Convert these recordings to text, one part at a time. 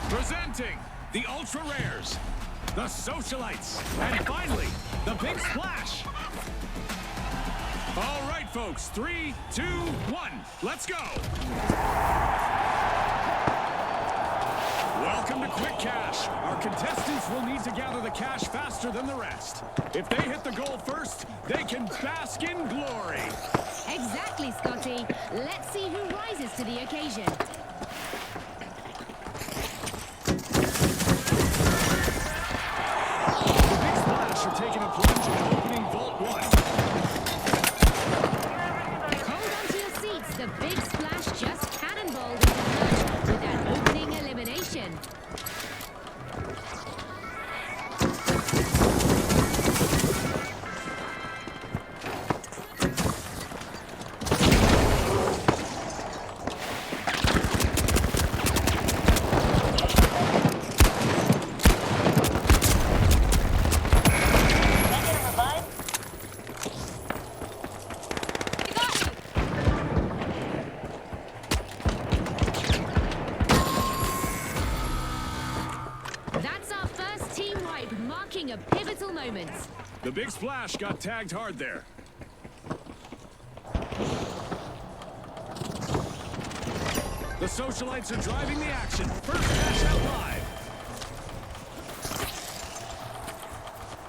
Presenting the Ultra Rares, the Socialites, and finally, the Big Splash. All right, folks, 3, 2, 1, let's go. Welcome to Quick Cash. Our contestants will need to gather the cash faster than the rest. If they hit the goal first, they can bask in glory. Exactly, Scotty. Let's see who rises to the occasion. The Big Splash are taking a plunge in opening Vault 1. Hold on to your seats. The Big Splash just cannonballed into Vault with that opening elimination. That's our first team wipe, marking a pivotal moment. The Big Splash got tagged hard there. The Socialites are driving the action. First cash out live.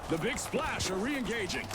The Big Splash are re-engaging.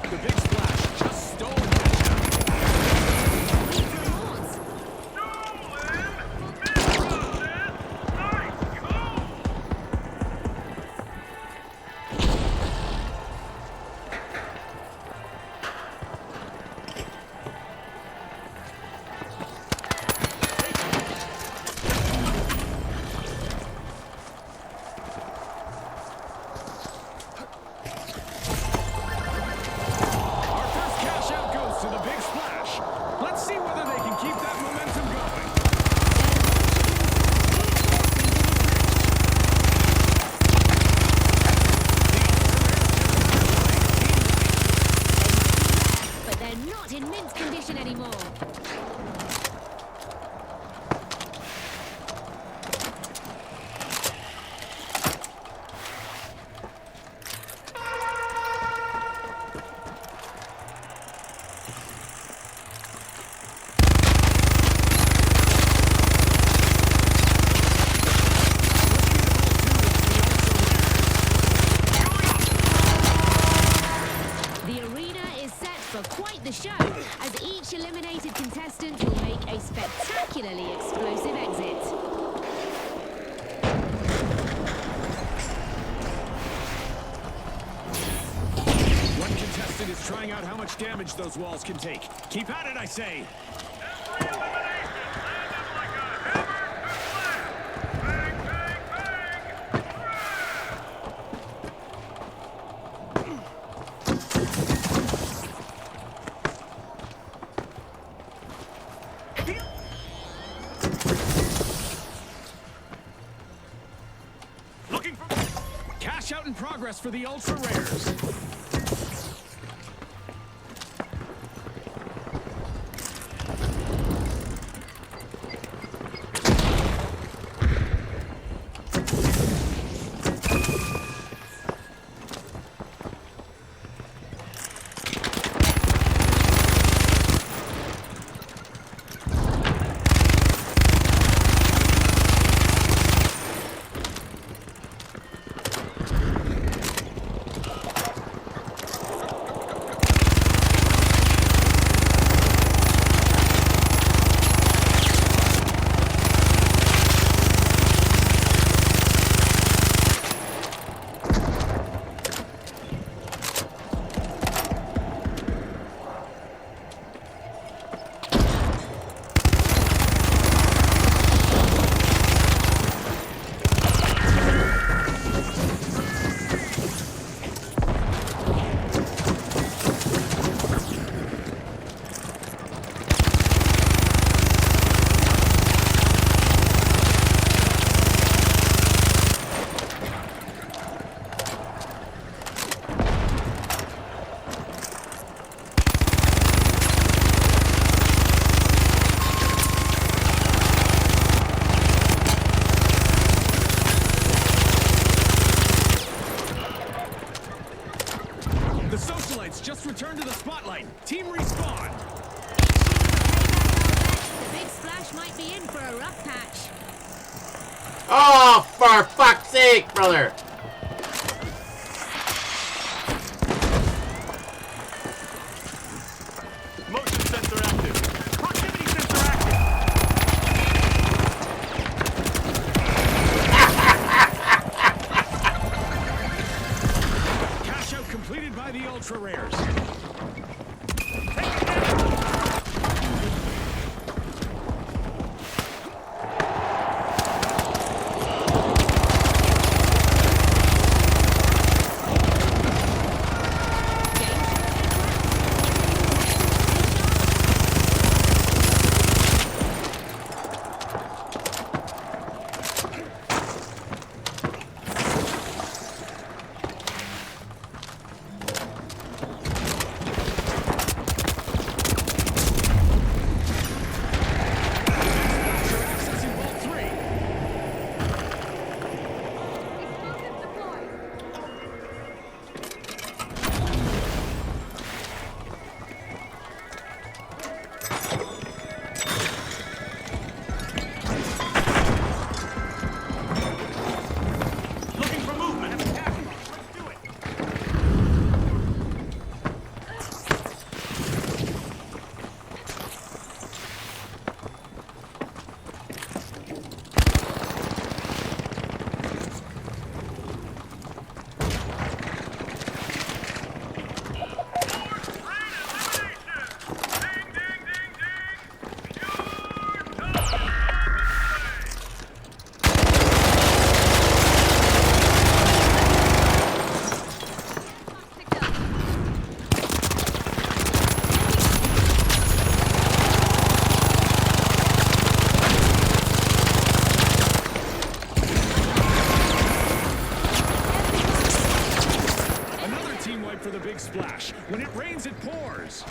The Big Splash just stole the the show, as each eliminated contestant will make a spectacularly explosive exit. One contestant is trying out how much damage those walls can take. Keep at it, I say! Cash out in progress for the Ultra Rares. The Socialites just returned to the spotlight. Team respawn. The Big Splash might be in for a rough patch. Oh, for fuck's sake, brother! Motion sensor active. Proximity sensor active. Cash out completed by the Ultra Rares. Accessing Vault 3. Looking for movement. Let's do it. Another team wipe for the Big Splash. When it rains, it pours.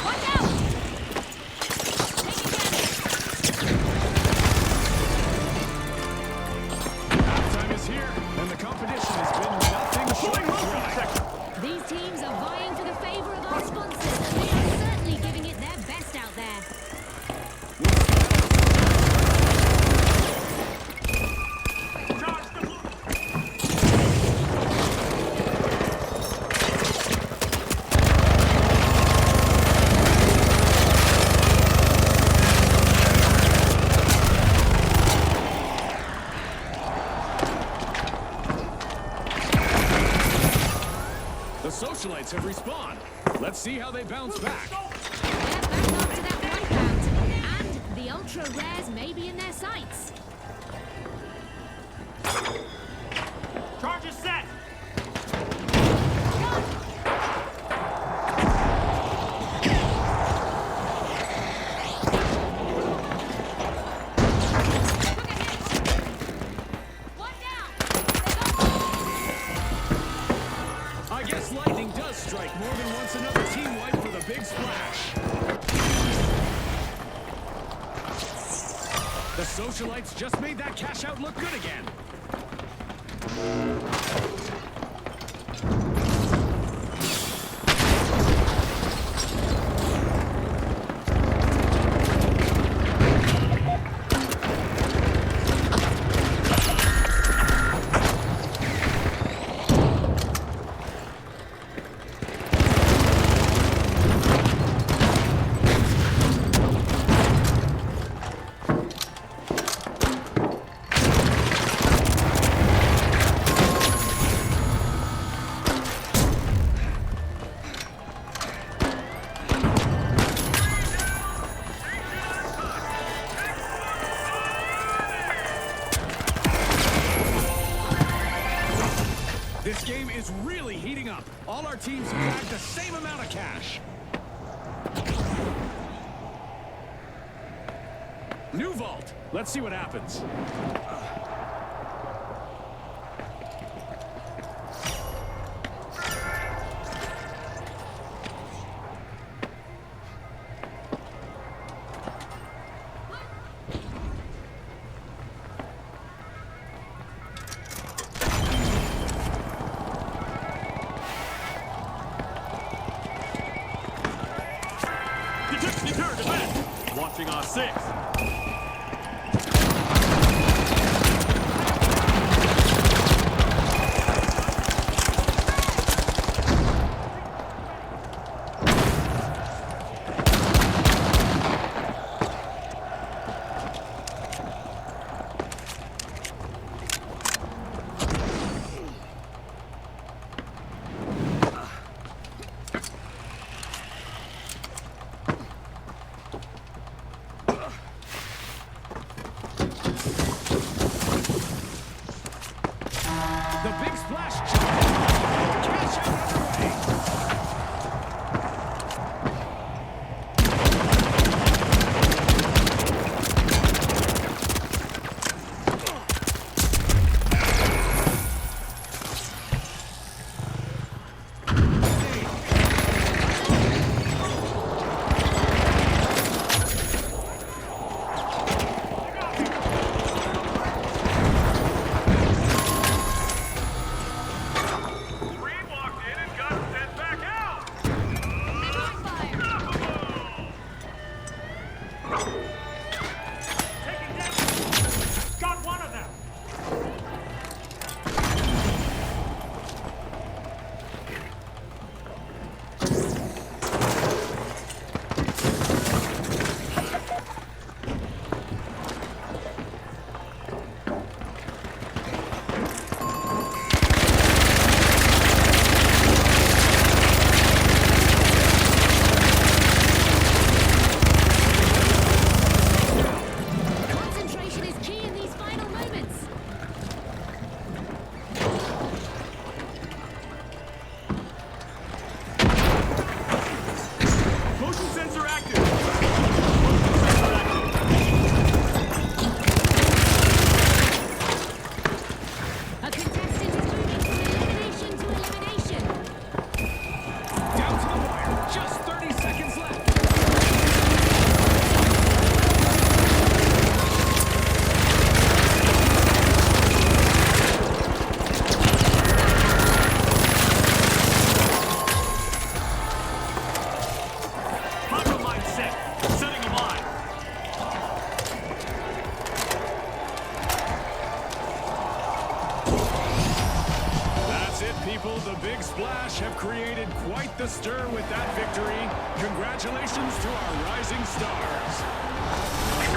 Watch out! Halftime is here, and the competition has been nothing short of dry. These teams are vying for the favor of our sponsors. They are certainly giving it their best out there. The Socialites have respawned. Let's see how they bounce back. They're back after that wipeout. And the Ultra Rares may be in their sights. Charge is set. Watch out! I guess lightning does strike more than once. Another team wipe for the Big Splash. The Socialites just made that cash out look good again. This game is really heating up. All our teams bagged the same amount of cash. New vault. Let's see what happens. Watching our six. The big splash jump. Cash out underway. Concentration is key in these final moments. Motion sensor active. Motion sensor active. A contestant is moving from elimination to elimination. Down to the wire. Just 30 seconds left. Compromise set. Setting a mine. That's it, people. The Big Splash have created quite the stir with that victory. Congratulations to our rising stars.